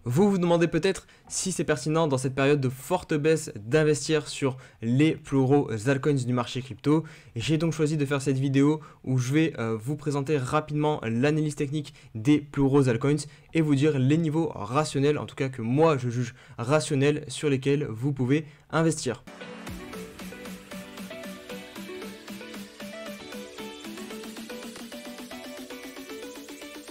Vous vous demandez peut-être si c'est pertinent dans cette période de forte baisse d'investir sur les plus gros altcoins du marché crypto. J'ai donc choisi de faire cette vidéo où je vais vous présenter rapidement l'analyse technique des plus gros altcoins et vous dire les niveaux rationnels, en tout cas que moi je juge rationnels, sur lesquels vous pouvez investir.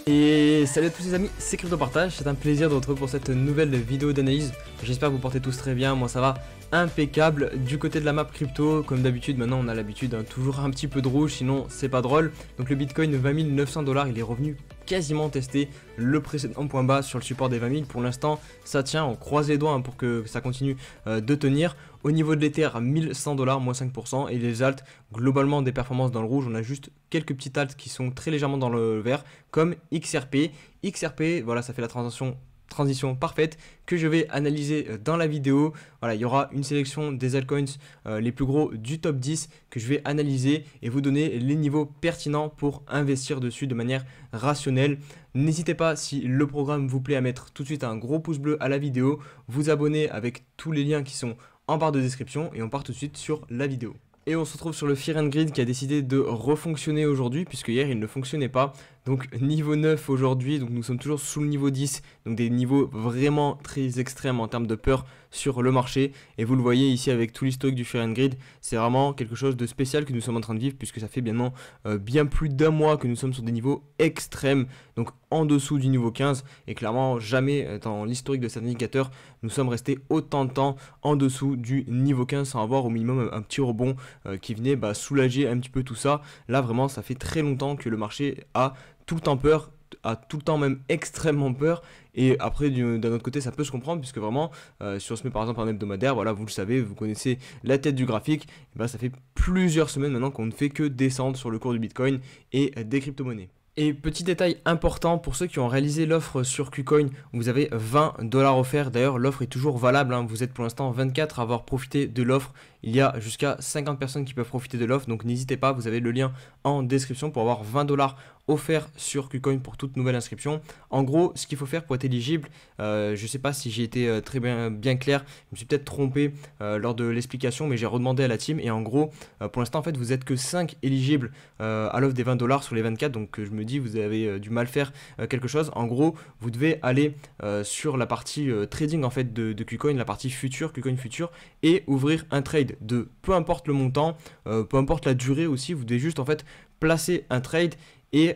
Et salut à tous les amis, c'est Crypto Partage, c'est un plaisir de vous retrouver pour cette nouvelle vidéo d'analyse. J'espère que vous portez tous très bien, moi ça va impeccable. Du côté de la map crypto, comme d'habitude, maintenant on a l'habitude, toujours un petit peu de rouge, sinon c'est pas drôle. Donc le Bitcoin 20 900 $, il est revenu quasiment tester le précédent point bas sur le support des 20 000. Pour l'instant ça tient, on croise les doigts pour que ça continue de tenir. Au niveau de l'Ether, 1100 $, moins 5%, et les alts, globalement des performances dans le rouge. On a juste quelques petites alts qui sont très légèrement dans le vert, comme XRP. XRP, voilà, ça fait la transition parfaite que je vais analyser dans la vidéo. Voilà, il y aura une sélection des altcoins les plus gros du top 10 que je vais analyser et vous donner les niveaux pertinents pour investir dessus de manière rationnelle. N'hésitez pas, si le programme vous plaît, à mettre tout de suite un gros pouce bleu à la vidéo, vous abonner avec tous les liens qui sont en barre de description, et on part tout de suite sur la vidéo. Et on se retrouve sur le Fear and Greed qui a décidé de refonctionner aujourd'hui, puisque hier il ne fonctionnait pas. Donc niveau 9 aujourd'hui, donc nous sommes toujours sous le niveau 10, donc des niveaux vraiment très extrêmes en termes de peur sur le marché. Et vous le voyez ici avec tout l'historique du Fear and Greed, c'est vraiment quelque chose de spécial que nous sommes en train de vivre, puisque ça fait bien plus d'un mois que nous sommes sur des niveaux extrêmes, donc en dessous du niveau 15. Et clairement jamais dans l'historique de cet indicateur nous sommes restés autant de temps en dessous du niveau 15 sans avoir au minimum un petit rebond qui venait soulager un petit peu tout ça. Là vraiment ça fait très longtemps que le marché a tout le temps peur, a tout le temps même extrêmement peur. Et après d'un autre côté ça peut se comprendre, puisque vraiment si on se met par exemple en hebdomadaire, voilà, vous le savez, vous connaissez la tête du graphique, et ça fait plusieurs semaines maintenant qu'on ne fait que descendre sur le cours du Bitcoin et des crypto-monnaies. Et petit détail important pour ceux qui ont réalisé l'offre sur KuCoin, vous avez 20 $ offerts. D'ailleurs l'offre est toujours valable, vous êtes pour l'instant 24 à avoir profité de l'offre. Il y a jusqu'à 50 personnes qui peuvent profiter de l'offre, donc n'hésitez pas, vous avez le lien en description pour avoir 20 $ offerts sur KuCoin pour toute nouvelle inscription. En gros, ce qu'il faut faire pour être éligible, je ne sais pas si j'ai été très bien clair, je me suis peut-être trompé lors de l'explication, mais j'ai redemandé à la team. Et en gros, pour l'instant en fait vous êtes que 5 éligibles à l'offre des 20 $ sur les 24, donc je me dis vous avez du mal faire quelque chose. En gros, vous devez aller sur la partie trading en fait de KuCoin, la partie future, KuCoin future, et ouvrir un trade de peu importe le montant, peu importe la durée aussi. Vous devez juste en fait placer un trade et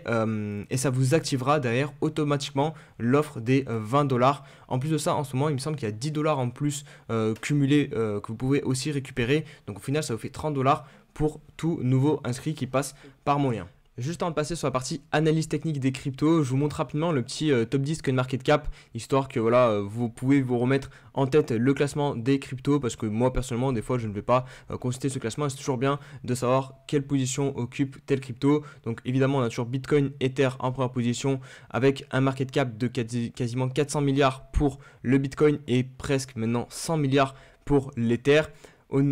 ça vous activera derrière automatiquement l'offre des 20 $. En plus de ça, en ce moment il me semble qu'il y a 10 $ en plus cumulés que vous pouvez aussi récupérer, donc au final ça vous fait 30 $ pour tout nouveau inscrit qui passe par mon lien. Juste avant de passer sur la partie analyse technique des cryptos, je vous montre rapidement le petit top 10 CoinMarketCap, histoire que voilà, vous pouvez vous remettre en tête le classement des cryptos, parce que moi personnellement des fois je ne vais pas consulter ce classement, et c'est toujours bien de savoir quelle position occupe telle crypto. Donc évidemment on a toujours Bitcoin, Ether en première position, avec un market cap de quasiment 400 milliards pour le Bitcoin et presque maintenant 100 milliards pour l'Ether.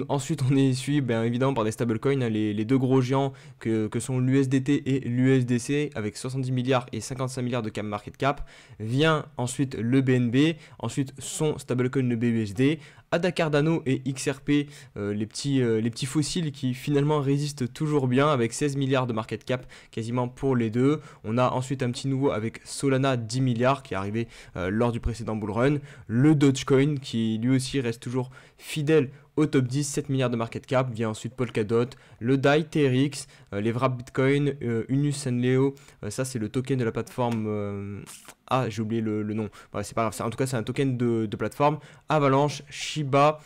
Ensuite on est suivi évidemment par des stablecoins, les deux gros géants que sont l'USDT et l'USDC, avec 70 milliards et 55 milliards de market cap. Vient ensuite le BNB, ensuite son stablecoin le BUSD, ADA Cardano et XRP, les petits fossiles qui finalement résistent toujours bien, avec 16 milliards de market cap quasiment pour les deux. On a ensuite un petit nouveau avec Solana, 10 milliards, qui est arrivé lors du précédent bullrun. Le Dogecoin qui lui aussi reste toujours fidèle au top 10, 7 milliards de market cap. Vient ensuite Polkadot, le DAI, TRX, les Wrap Bitcoin, Unus and Leo, ça c'est le token de la plateforme, j'ai oublié le nom, c'est pas grave, en tout cas c'est un token de plateforme. Avalanche, Shiba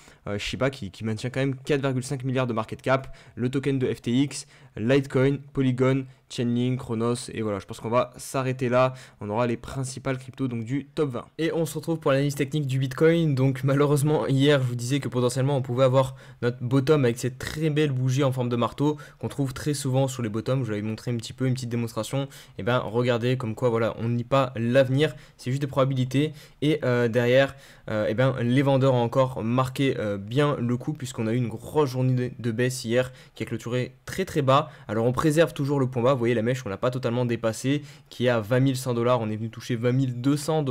qui maintient quand même 4,5 milliards de market cap, le token de FTX, Litecoin, Polygon, Chainlink, Chronos, et voilà, je pense qu'on va s'arrêter là. On aura les principales cryptos donc du top 20. Et on se retrouve pour l'analyse technique du Bitcoin. Donc malheureusement hier je vous disais que potentiellement on pouvait avoir notre bottom avec cette très belle bougie en forme de marteau qu'on trouve très souvent sur les bottoms. Je vous l'avais montré un petit peu, une petite démonstration. Et regardez comme quoi voilà, on n'y pas l'avenir, c'est juste des probabilités. Et derrière les vendeurs ont encore marqué bien le coup puisqu'on a eu une grosse journée de baisse hier qui a clôturé très très bas. Alors on préserve toujours le point bas, vous voyez la mèche on l'a pas totalement dépassé qui est à 20 100 $, on est venu toucher 20 200 $.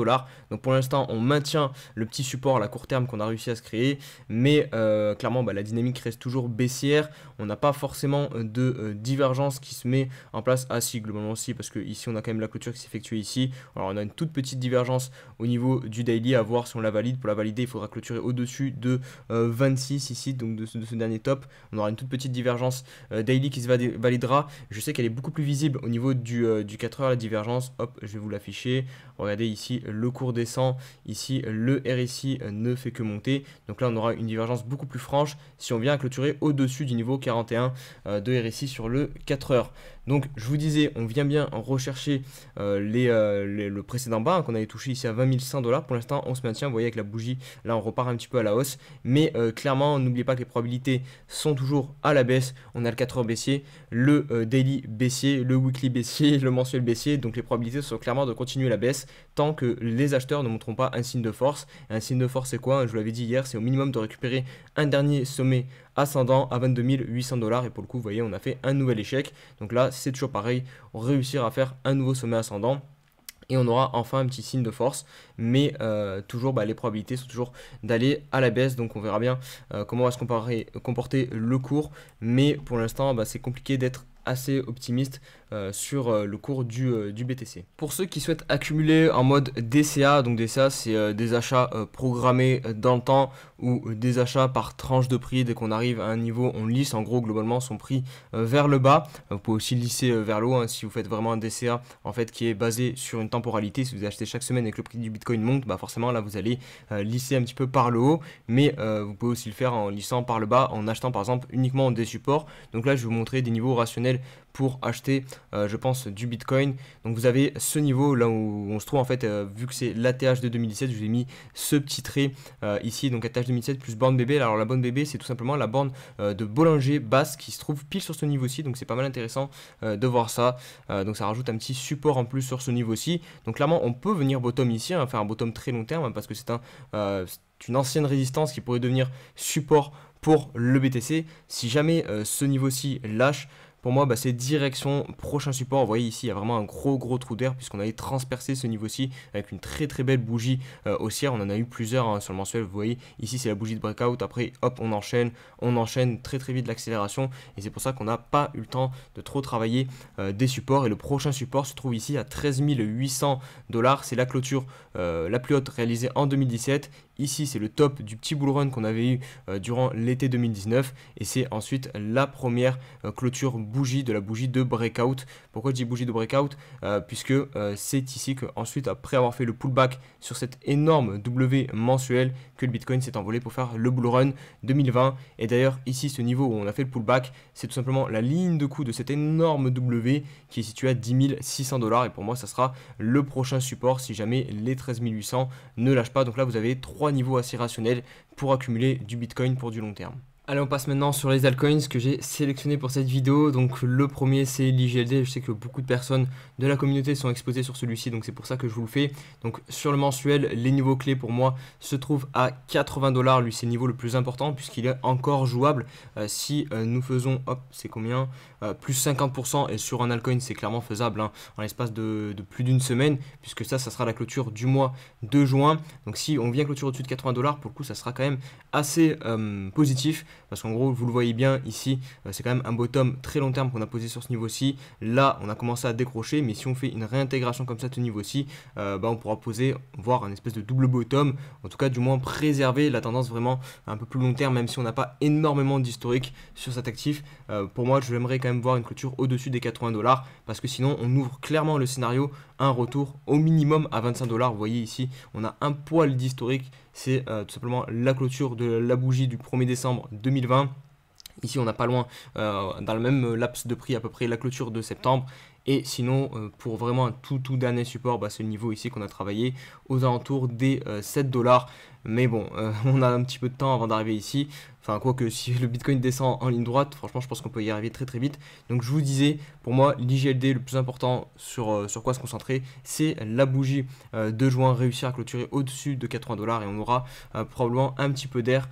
Donc pour l'instant on maintient le petit support à la court terme qu'on a réussi à se créer, mais clairement la dynamique reste toujours baissière. On n'a pas forcément de divergence qui se met en place. Ah si, globalement aussi, parce que ici on a quand même la clôture qui s'effectue ici. Alors on a une toute petite divergence au niveau du daily, à voir si on la valide. Pour la valider il faudra clôturer au-dessus de 26 ici, donc de ce dernier top. On aura une toute petite divergence daily qui se validera. Je sais qu'elle est beaucoup plus visible au niveau du 4 heures, la divergence. Hop, je vais vous l'afficher. Regardez ici, le cours descend. Ici, le RSI ne fait que monter. Donc là, on aura une divergence beaucoup plus franche si on vient à clôturer au-dessus du niveau 41 de RSI sur le 4 heures. Donc, je vous disais, on vient bien rechercher le précédent bas qu'on avait touché ici à 20 100 $. Pour l'instant, on se maintient. Vous voyez, avec la bougie, là, on repart un petit peu à la hausse. Mais clairement, n'oubliez pas que les probabilités sont toujours à la baisse. On a le 4 heures baissier, le daily baissier, le weekly baissier, le mensuel baissier. Donc, les probabilités sont clairement de continuer la baisse tant que les acheteurs ne montreront pas un signe de force. Et un signe de force, c'est quoi? Je vous l'avais dit hier, c'est au minimum de récupérer un dernier sommet ascendant à 22 800 $. Et pour le coup, vous voyez, on a fait un nouvel échec. Donc là, c'est toujours pareil, réussir à faire un nouveau sommet ascendant. Et on aura enfin un petit signe de force, mais toujours les probabilités sont toujours d'aller à la baisse. Donc on verra bien comment va se comporter le cours, mais pour l'instant c'est compliqué d'être assez optimiste sur le cours du BTC. Pour ceux qui souhaitent accumuler en mode DCA, donc DCA c'est des achats programmés dans le temps ou des achats par tranche de prix. Dès qu'on arrive à un niveau, on lisse en gros globalement son prix vers le bas. Vous pouvez aussi lisser vers le haut si vous faites vraiment un DCA en fait qui est basé sur une temporalité. Si vous achetez chaque semaine et que le prix du Bitcoin monte, forcément là vous allez lisser un petit peu par le haut, mais vous pouvez aussi le faire en lissant par le bas, en achetant par exemple uniquement des supports. Donc là je vais vous montrer des niveaux rationnels pour acheter je pense du Bitcoin. Donc vous avez ce niveau là où on se trouve en fait, vu que c'est l'ATH de 2017, je vous ai mis ce petit trait ici, donc ATH 2017 plus borne BB. Alors la borne BB c'est tout simplement la borne de Bollinger Basse qui se trouve pile sur ce niveau-ci, donc c'est pas mal intéressant de voir ça. Donc ça rajoute un petit support en plus sur ce niveau-ci. Donc clairement on peut venir bottom ici, faire un bottom très long terme parce que c'est une ancienne résistance qui pourrait devenir support pour le BTC. Si jamais ce niveau-ci lâche, pour moi, c'est direction prochain support. Vous voyez ici, il y a vraiment un gros trou d'air puisqu'on avait transpercé ce niveau-ci avec une très belle bougie haussière. On en a eu plusieurs sur le mensuel. Vous voyez, ici, c'est la bougie de breakout. Après, hop, on enchaîne très vite l'accélération. Et c'est pour ça qu'on n'a pas eu le temps de trop travailler des supports. Et le prochain support se trouve ici à 13 800 $. C'est la clôture la plus haute réalisée en 2017. Ici, c'est le top du petit bull run qu'on avait eu durant l'été 2019. Et c'est ensuite la première clôture bougie de la bougie de breakout. Pourquoi je dis bougie de breakout? Puisque c'est ici que ensuite, après avoir fait le pullback sur cette énorme W mensuelle, que le Bitcoin s'est envolé pour faire le bull run 2020. Et d'ailleurs, ici, ce niveau où on a fait le pullback, c'est tout simplement la ligne de coup de cette énorme W qui est située à 10 600 $. Et pour moi, ça sera le prochain support si jamais les 13 800 ne lâchent pas. Donc là, vous avez trois niveaux assez rationnels pour accumuler du Bitcoin pour du long terme. Allez, on passe maintenant sur les altcoins que j'ai sélectionnés pour cette vidéo. Donc le premier c'est l'IGLD. Je sais que beaucoup de personnes de la communauté sont exposées sur celui-ci, donc c'est pour ça que je vous le fais. Donc sur le mensuel, les niveaux clés pour moi se trouvent à 80 $. Lui c'est le niveau le plus important puisqu'il est encore jouable. Si nous faisons, hop, c'est combien, plus 50%, et sur un altcoin c'est clairement faisable en l'espace de plus d'une semaine, puisque ça sera la clôture du mois de juin. Donc si on vient clôturer au-dessus de 80 $, pour le coup ça sera quand même assez positif. Parce qu'en gros, vous le voyez bien ici, c'est quand même un bottom très long terme qu'on a posé sur ce niveau-ci. Là, on a commencé à décrocher, mais si on fait une réintégration comme ça de ce niveau-ci, on pourra voir un espèce de double bottom. En tout cas, du moins préserver la tendance vraiment un peu plus long terme, même si on n'a pas énormément d'historique sur cet actif. Pour moi, j'aimerais quand même voir une clôture au-dessus des 80 $, parce que sinon, on ouvre clairement le scénario un retour au minimum à 25 $. Vous voyez ici, on a un poil d'historique. C'est tout simplement la clôture de la bougie du 1er décembre 2020. Ici, on n'a pas loin, dans le même laps de prix à peu près, la clôture de septembre. Et sinon, pour vraiment un tout dernier support, c'est le niveau ici qu'on a travaillé aux alentours des 7 $. mais bon, on a un petit peu de temps avant d'arriver ici. Enfin, quoique si le Bitcoin descend en ligne droite, franchement, je pense qu'on peut y arriver très très vite. Donc, je vous disais, pour moi, l'IGLD, le plus important sur quoi se concentrer, c'est la bougie de juin, réussir à clôturer au-dessus de 80 $ et on aura probablement un petit peu d'air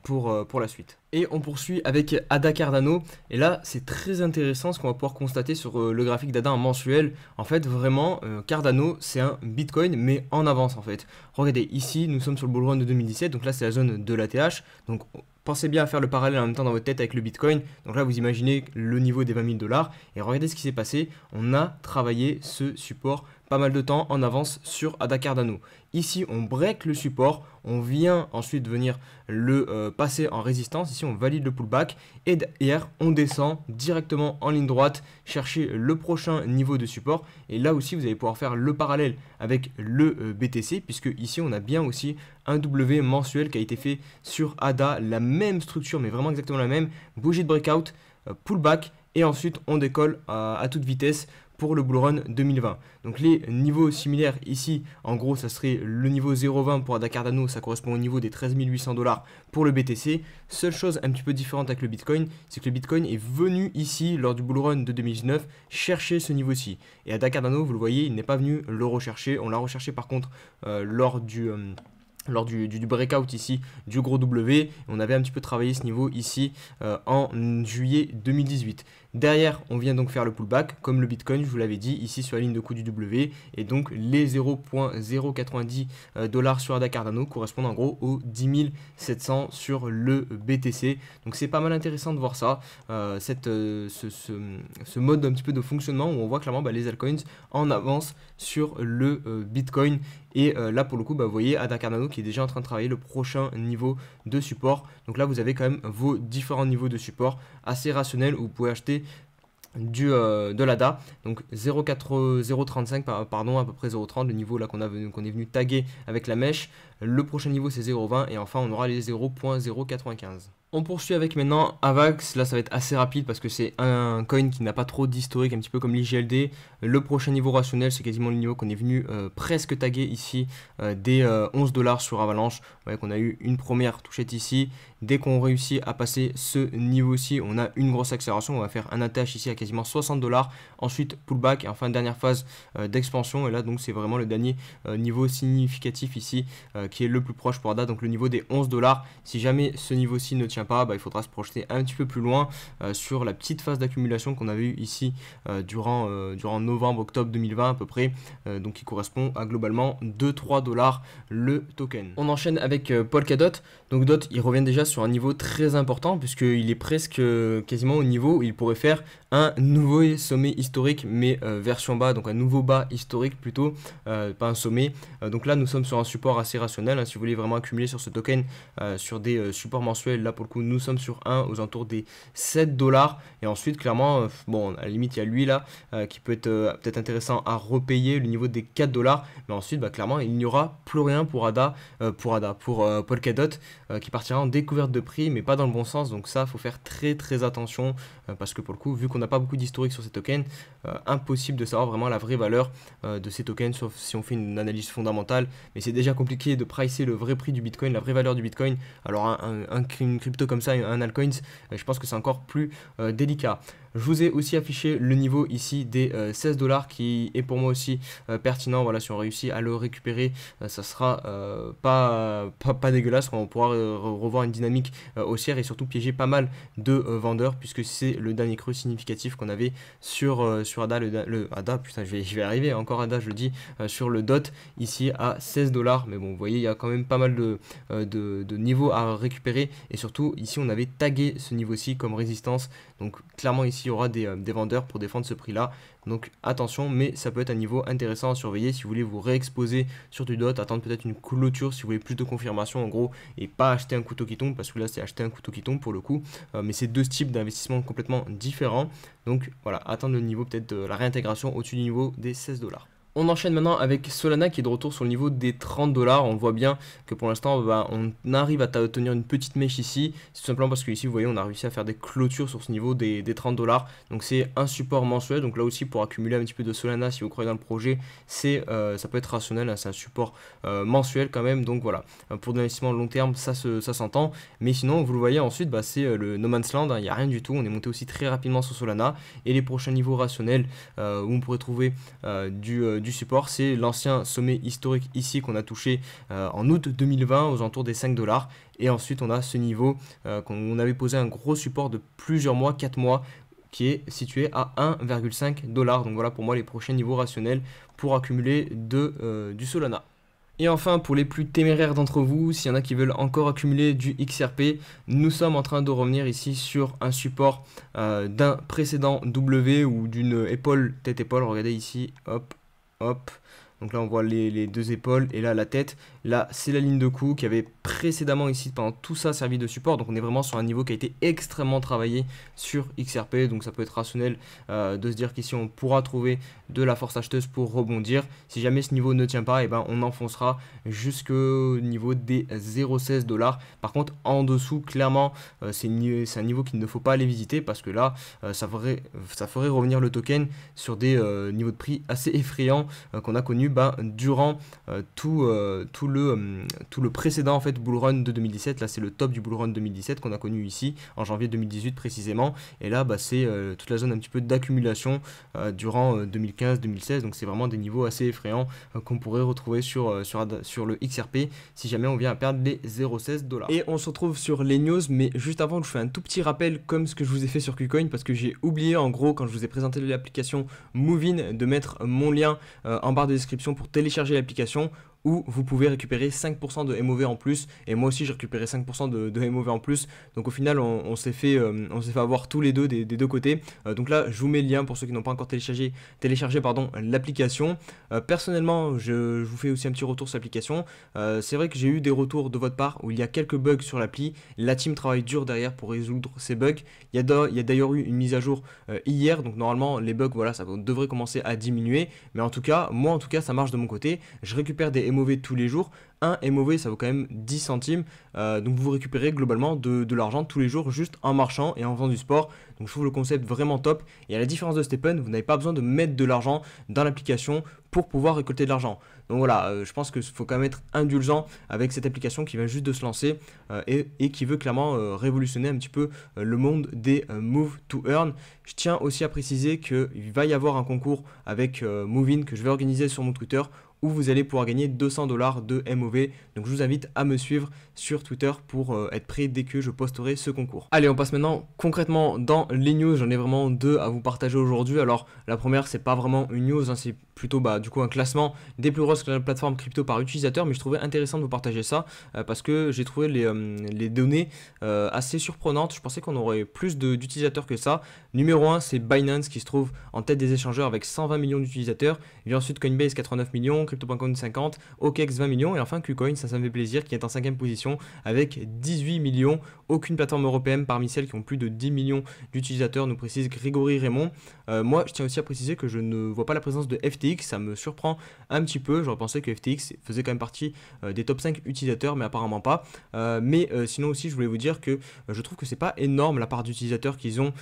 pour la suite. Et on poursuit avec ADA Cardano. Et là, c'est très intéressant ce qu'on va pouvoir constater sur le graphique d'ADA en mensuel. En fait, vraiment, Cardano, c'est un Bitcoin, mais en avance en fait. Regardez, ici, nous sommes sur le bull run de 2017. Donc là, c'est la zone de l'ATH. Donc, pensez bien à faire le parallèle en même temps dans votre tête avec le Bitcoin. Donc là, vous imaginez le niveau des 20 000 $. Et regardez ce qui s'est passé. On a travaillé ce support pas mal de temps en avance sur ADA Cardano. Ici, on break le support, on vient ensuite venir le passer en résistance. Ici, on valide le pullback et derrière, on descend directement en ligne droite, chercher le prochain niveau de support. Et là aussi, vous allez pouvoir faire le parallèle avec le BTC, puisque ici, on a bien aussi un W mensuel qui a été fait sur ADA, la même structure, mais vraiment exactement la même, bougie de breakout, pullback, et ensuite, on décolle à toute vitesse pour le bull run 2020. Donc les niveaux similaires ici, en gros, ça serait le niveau 0,20 pour ADA Cardano, ça correspond au niveau des 13 800 $ pour le BTC. Seule chose un petit peu différente avec le Bitcoin, c'est que le Bitcoin est venu ici, lors du bull run de 2019, chercher ce niveau-ci. Et ADA Cardano, vous le voyez, il n'est pas venu le rechercher. On l'a recherché par contre lors du breakout ici du gros W. On avait un petit peu travaillé ce niveau ici en juillet 2018. Derrière, on vient donc faire le pullback, comme le Bitcoin, je vous l'avais dit, ici sur la ligne de coût du W. Et donc, les 0,090 $ sur ADA Cardano correspondent en gros aux 10 700 sur le BTC. Donc, c'est pas mal intéressant de voir ça, ce mode un petit peu de fonctionnement où on voit clairement les altcoins en avance sur le Bitcoin. Et là, pour le coup, vous voyez ADA Cardano qui est déjà en train de travailler le prochain niveau de support. Donc là, vous avez quand même vos différents niveaux de support assez rationnels où vous pouvez acheter de l'ADA, donc 0,35 pardon, à peu près 0,30, le niveau là qu'on est venu taguer avec la mèche. Le prochain niveau c'est 0,20 et enfin on aura les 0,095. On poursuit avec maintenant AVAX. Là ça va être assez rapide parce que c'est un coin qui n'a pas trop d'historique, un petit peu comme l'IGLD. Le prochain niveau rationnel c'est quasiment le niveau qu'on est venu presque taguer ici des 11 $ sur Avalanche. Vous voyez qu'on a eu une première touchette ici. Dès qu'on réussit à passer ce niveau-ci, on a une grosse accélération. On va faire un attach ici à quasiment 60 $. Ensuite pullback et enfin dernière phase d'expansion. Et là donc c'est vraiment le dernier niveau significatif ici qui est le plus proche pour ADA, donc le niveau des 11 $. Si jamais ce niveau-ci ne tient pas, il faudra se projeter un petit peu plus loin sur la petite phase d'accumulation qu'on avait eu ici durant novembre, octobre 2020 à peu près, donc qui correspond à globalement 2-3 $ le token. On enchaîne avec Polkadot. Donc DOT, il revient déjà sur un niveau très important puisqu'il est presque quasiment au niveau où il pourrait faire un nouveau sommet historique mais version bas, donc un nouveau bas historique plutôt, pas un sommet. Donc là nous sommes sur un support assez rationnel, hein, si vous voulez vraiment accumuler sur ce token sur des supports mensuels. Là pour le coup nous sommes sur un aux alentours des 7 $. Et ensuite clairement bon à la limite il y a lui là qui peut être peut-être intéressant à repayer le niveau des 4 $. Mais ensuite clairement il n'y aura plus rien pour pour Polkadot qui partira en découverte de prix mais pas dans le bon sens. Donc ça faut faire très attention parce que pour le coup vu qu'on n'a pas beaucoup d'historique sur ces tokens, impossible de savoir vraiment la vraie valeur de ces tokens sauf si on fait une analyse fondamentale. Mais c'est déjà compliqué de pricer le vrai prix du Bitcoin, la vraie valeur du Bitcoin. Alors une crypto comme ça, un altcoin, je pense que c'est encore plus délicat. Je vous ai aussi affiché le niveau ici des 16 $ qui est pour moi aussi pertinent. Voilà, si on réussit à le récupérer, ça sera pas dégueulasse. On pourra revoir une dynamique haussière et surtout piéger pas mal de vendeurs puisque c'est le dernier creux significatif qu'on avait sur ADA, ADA, putain je vais arriver, encore ADA je le dis, sur le DOT ici à 16 $. Mais bon, vous voyez, il y a quand même pas mal de niveaux à récupérer et surtout ici on avait tagué ce niveau-ci comme résistance. Donc clairement ici il y aura des vendeurs pour défendre ce prix là, donc attention, mais ça peut être un niveau intéressant à surveiller si vous voulez vous réexposer sur du DOT, attendre peut-être une clôture si vous voulez plus de confirmation en gros et pas acheter un couteau qui tombe parce que là c'est acheter un couteau qui tombe pour le coup, mais c'est deux types d'investissement complètement différents. Donc voilà, attendre le niveau peut-être de la réintégration au-dessus du niveau des 16 $. On enchaîne maintenant avec Solana qui est de retour sur le niveau des 30 $. On voit bien que pour l'instant, on arrive à tenir une petite mèche ici. C'est tout simplement parce que ici, vous voyez, on a réussi à faire des clôtures sur ce niveau des 30 $. Donc c'est un support mensuel. Donc là aussi, pour accumuler un petit peu de Solana, si vous croyez dans le projet, ça peut être rationnel, hein, c'est un support mensuel quand même. Donc voilà, pour de l'investissement long terme, ça s'entend. Mais sinon, vous le voyez ensuite, c'est le No Man's Land. Il n'y a rien du tout. On est monté aussi très rapidement sur Solana. Et les prochains niveaux rationnels où on pourrait trouver du support, c'est l'ancien sommet historique ici qu'on a touché en août 2020 aux alentours des 5 $. Et ensuite, on a ce niveau qu'on avait posé un gros support de plusieurs mois, 4 mois, qui est situé à 1,5 $. Donc voilà pour moi les prochains niveaux rationnels pour accumuler du Solana. Et enfin, pour les plus téméraires d'entre vous, s'il y en a qui veulent encore accumuler du XRP, nous sommes en train de revenir ici sur un support d'un précédent W ou d'une épaule, tête-épaule. Regardez ici, hop, hop. Donc là, on voit les deux épaules et là, la tête. Là, c'est la ligne de coup qui avait précédemment ici, pendant tout ça, servi de support. Donc on est vraiment sur un niveau qui a été extrêmement travaillé sur XRP. Donc ça peut être rationnel de se dire qu'ici, on pourra trouver de la force acheteuse pour rebondir. Si jamais ce niveau ne tient pas, on enfoncera jusqu'au niveau des 0,16 $. Par contre, en dessous, clairement, c'est un niveau qu'il ne faut pas aller visiter parce que là, ça ferait revenir le token sur des niveaux de prix assez effrayants qu'on a connus durant tout le précédent en fait bull run de 2017. Là c'est le top du bull run 2017 qu'on a connu ici en janvier 2018 précisément, et là c'est toute la zone un petit peu d'accumulation durant 2015-2016. donc c'est vraiment des niveaux assez effrayants qu'on pourrait retrouver sur le XRP si jamais on vient à perdre les 0,16 $. Et on se retrouve sur les news, mais juste avant je fais un tout petit rappel comme ce que je vous ai fait sur KuCoin, parce que j'ai oublié en gros quand je vous ai présenté l'application Movin de mettre mon lien en barre de description pour télécharger l'application, où vous pouvez récupérer 5% de MOV en plus, et moi aussi j'ai récupéré 5% de MOV en plus. Donc au final on s'est fait avoir tous les deux des deux côtés. Donc là je vous mets le lien pour ceux qui n'ont pas encore téléchargé l'application. Personnellement je vous fais aussi un petit retour sur l'application. C'est vrai que j'ai eu des retours de votre part où il y a quelques bugs sur l'appli. La team travaille dur derrière pour résoudre ces bugs. Il y a d'ailleurs eu une mise à jour hier, donc normalement les bugs ça devrait commencer à diminuer, mais en tout cas moi ça marche de mon côté. Je récupère des MOV tous les jours. Un MOV ça vaut quand même 10 centimes, donc vous récupérez globalement de l'argent tous les jours juste en marchant et en faisant du sport. Donc je trouve le concept vraiment top, et à la différence de Stephen, vous n'avez pas besoin de mettre de l'argent dans l'application pour pouvoir récolter de l'argent. Donc voilà, je pense qu'il faut quand même être indulgent avec cette application qui vient juste de se lancer et qui veut clairement révolutionner un petit peu le monde des Move to Earn. Je tiens aussi à préciser qu'il va y avoir un concours avec Movin que je vais organiser sur mon Twitter, où vous allez pouvoir gagner 200 $ de MOV. Donc je vous invite à me suivre sur Twitter pour être prêt dès que je posterai ce concours. Allez, on passe maintenant concrètement dans les news. J'en ai vraiment deux à vous partager aujourd'hui. Alors la première, c'est pas vraiment une news, c'est plutôt du coup un classement des plus grosses plateformes crypto par utilisateur, mais je trouvais intéressant de vous partager ça parce que j'ai trouvé les données assez surprenantes. Je pensais qu'on aurait plus d'utilisateurs que ça. Numéro 1, c'est Binance qui se trouve en tête des échangeurs avec 120 millions d'utilisateurs. Il y a ensuite Coinbase 89 millions, Crypto.com 50, OKEx 20 millions, et enfin KuCoin, ça me fait plaisir, qui est en 5e position avec 18 millions. Aucune plateforme européenne parmi celles qui ont plus de 10 millions d'utilisateurs, nous précise Grégory Raymond. Moi, je tiens aussi à préciser que je ne vois pas la présence de FTX, ça me surprend un petit peu. J'aurais pensé que FTX faisait quand même partie des top 5 utilisateurs, mais apparemment pas. Sinon aussi, je voulais vous dire que je trouve que c'est pas énorme la part d'utilisateurs qu'ils ont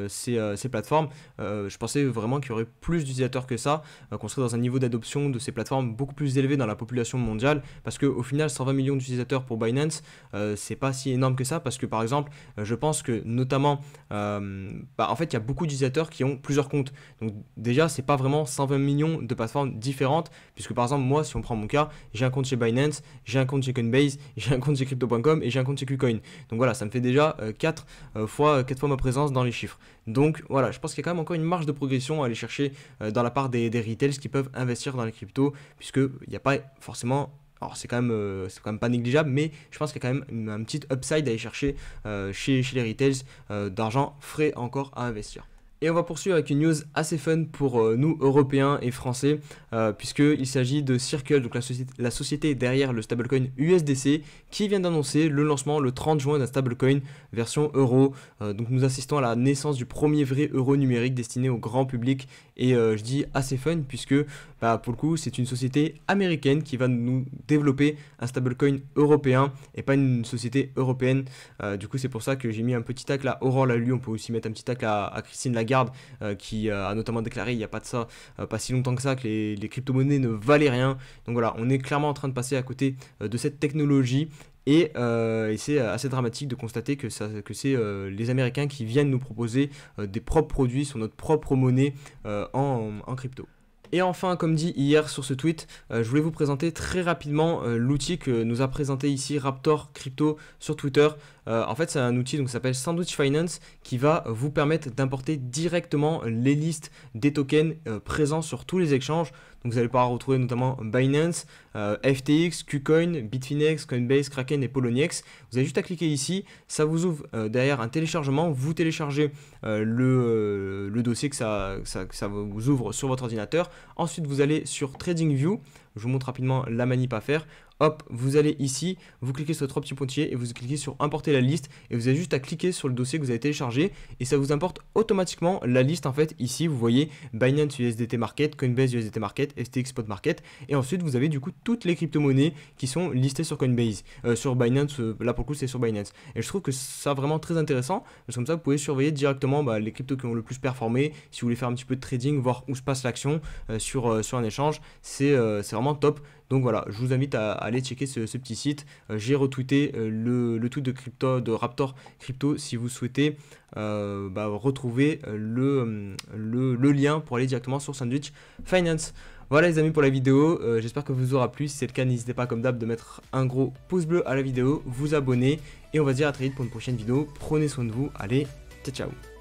ces plateformes. Je pensais vraiment qu'il y aurait plus d'utilisateurs que ça, qu'on serait dans un niveau d'adoption de ces plateformes beaucoup plus élevé dans la population mondiale, parce qu'au final 120 millions d'utilisateurs pour Binance, c'est pas si énorme que ça, parce que par exemple je pense que notamment en fait il y a beaucoup d'utilisateurs qui ont plusieurs comptes, donc déjà c'est pas vraiment 120 millions de plateformes différentes, puisque par exemple moi, si on prend mon cas, j'ai un compte chez Binance, j'ai un compte chez Coinbase, j'ai un compte chez Crypto.com et j'ai un compte chez KuCoin. Donc voilà, ça me fait déjà 4 fois ma présence dans les chiffres. Donc voilà, je pense qu'il y a quand même encore une marge de progression à aller chercher dans la part des retails qui peuvent investir dans les cryptos, puisqu'il n'y a pas forcément... Alors c'est quand même pas négligeable, mais je pense qu'il y a quand même un petit upside à aller chercher chez les retails d'argent frais encore à investir. Et on va poursuivre avec une news assez fun pour nous Européens et Français, puisqu'il s'agit de Circle, donc la société derrière le stablecoin USDC, qui vient d'annoncer le lancement le 30 juin d'un stablecoin version euro. Donc nous assistons à la naissance du premier vrai euro numérique destiné au grand public, et je dis assez fun puisque pour le coup c'est une société américaine qui va nous développer un stablecoin européen et pas une société européenne. Du coup c'est pour ça que j'ai mis un petit tacle à Aurore Lalu. On peut aussi mettre un petit tacle à Christine Lagarde, qui a notamment déclaré il n'y a pas de ça, pas si longtemps que ça, que les crypto-monnaies ne valaient rien. Donc voilà, on est clairement en train de passer à côté de cette technologie. Et c'est assez dramatique de constater que c'est les Américains qui viennent nous proposer des propres produits sur notre propre monnaie en crypto. Et enfin, comme dit hier sur ce tweet, je voulais vous présenter très rapidement l'outil que nous a présenté ici Raptor Crypto sur Twitter. En fait, c'est un outil qui s'appelle Sandwich Finance qui va vous permettre d'importer directement les listes des tokens présents sur tous les exchanges. Donc vous allez pouvoir retrouver notamment Binance, FTX, KuCoin, Bitfinex, Coinbase, Kraken et Poloniex. Vous avez juste à cliquer ici, ça vous ouvre derrière un téléchargement. Vous téléchargez le dossier que ça vous ouvre sur votre ordinateur. Ensuite, vous allez sur TradingView. Je vous montre rapidement la manip à faire. Hop, vous allez ici, vous cliquez sur 3 petits pointillés et vous cliquez sur importer la liste, et vous avez juste à cliquer sur le dossier que vous avez téléchargé et ça vous importe automatiquement la liste. En fait ici vous voyez Binance USDT Market, Coinbase USDT Market, FTX Spot Market, et ensuite vous avez du coup toutes les crypto-monnaies qui sont listées sur Coinbase, sur Binance, là pour le coup c'est sur Binance, et je trouve que ça vraiment très intéressant parce que comme ça vous pouvez surveiller directement les cryptos qui ont le plus performé. Si vous voulez faire un petit peu de trading, voir où se passe l'action sur un échange, c'est vraiment top. Donc voilà, je vous invite à aller checker ce petit site. J'ai retweeté le tweet de Raptor Crypto si vous souhaitez retrouver le lien pour aller directement sur Sandwich Finance. Voilà les amis pour la vidéo, j'espère que vous aura plu. Si c'est le cas, n'hésitez pas comme d'hab de mettre un gros pouce bleu à la vidéo, vous abonner, et on va se dire à très vite pour une prochaine vidéo. Prenez soin de vous, allez, ciao ciao.